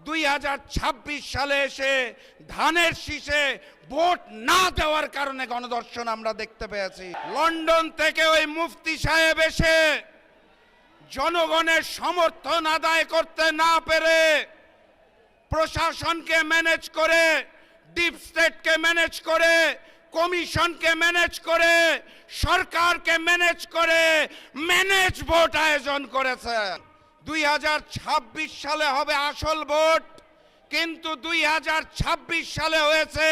2026 সালে এসে ধানের শীষে ভোট না দেওয়ার কারণে গণধর্ষণ আমরা দেখতে পেয়েছি। লন্ডন থেকে ওই মুফতি সাহেব এসে জনগণের সমর্থন আদায় করতে না পেরে প্রশাসনকে ম্যানেজ করে, ডিপ স্টেটকে ম্যানেজ করে, কমিশনকে ম্যানেজ করে, সরকারকে ম্যানেজ করে ম্যানেজ ভোট আয়োজন করেছে। 2026 সালে হবে আসল ভোট, কিন্তু 2026 সালে হয়েছে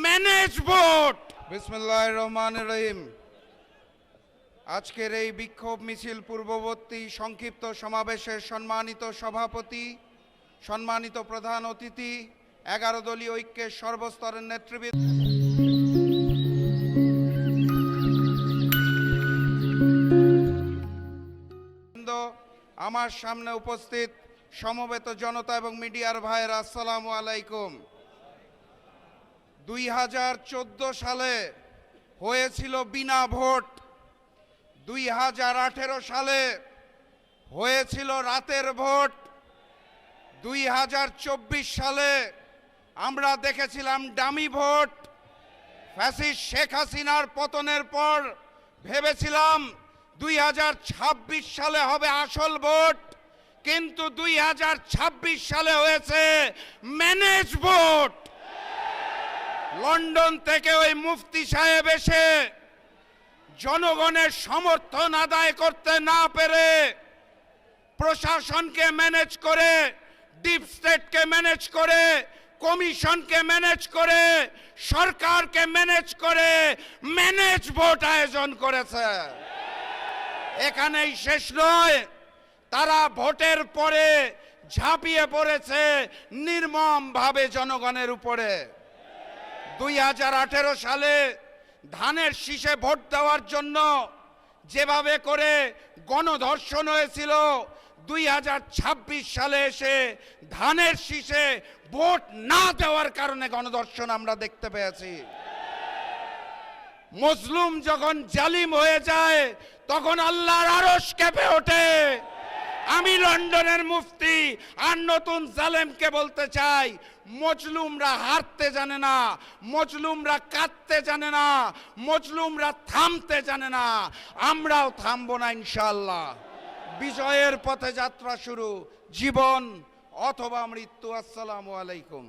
ম্যানেজ ভোট। বিসমিল্লাহির রহমানির রহিম। আজকের এই বিক্ষোভ মিছিল পূর্ববর্তী সংক্ষিপ্ত সমাবেশের সম্মানিত সভাপতি, সম্মানিত প্রধান অতিথি, 11 দলীয় ঐক্যের সর্বস্তরের নেতৃবৃন্দ, আমার সামনে উপস্থিত সমবেত জনতা এবং মিডিয়ার ভাইয়েরা, আসসালামু আলাইকুম। 2014 সালে হয়েছিল বিনা ভোট, 2018 সালে হয়েছিল রাতের ভোট, 2024 সালে আমরা দেখেছিলাম ডামি ভোট। ফ্যাসিস্ট শেখ হাসিনার পতনের পর ভেবেছিলাম 2026 সালে হবে আসল ভোট, কিন্তু 2026 সালে হয়েছে ম্যানেজ ভোট। লন্ডন থেকে ওই মুফতি সাহেব এসে জনগণের সমর্থন আদায় করতে না পেরে প্রশাসনকে ম্যানেজ করে, ডিপ স্টেটকে ম্যানেজ করে, কমিশনকে ম্যানেজ করে, সরকারকে ম্যানেজ করে ম্যানেজ ভোট আয়োজন করেছে। এখানেই শেষ নয়, তারা ভোটের পরে ঝাঁপিয়ে পড়েছে নির্মমভাবে জনগণের উপরে। 2018 সালে ধানের শীষে ভোট দেওয়ার জন্য যেভাবে করে গণধর্ষণ হয়েছিল, 2026 সালে এসে ধানের শীষে ভোট না দেওয়ার কারণে গণধর্ষণ আমরা দেখতে পেয়েছি। মজলুম যখন জালিম হয়ে যায় তখন আল্লাহর আরশ কেঁপে ওঠে। আমি লন্ডনের মুফতি আর নতুন জালেমকে বলতে চাই, মজলুমরা হারতে জানে না, মজলুমরা কাঁদতে জানে না, মজলুমরা থামতে জানে না। আমরাও থামবো না ইনশাআল্লাহ। বিজয়ের পথে যাত্রা শুরু, জীবন অথবা মৃত্যু। আসসালামু আলাইকুম।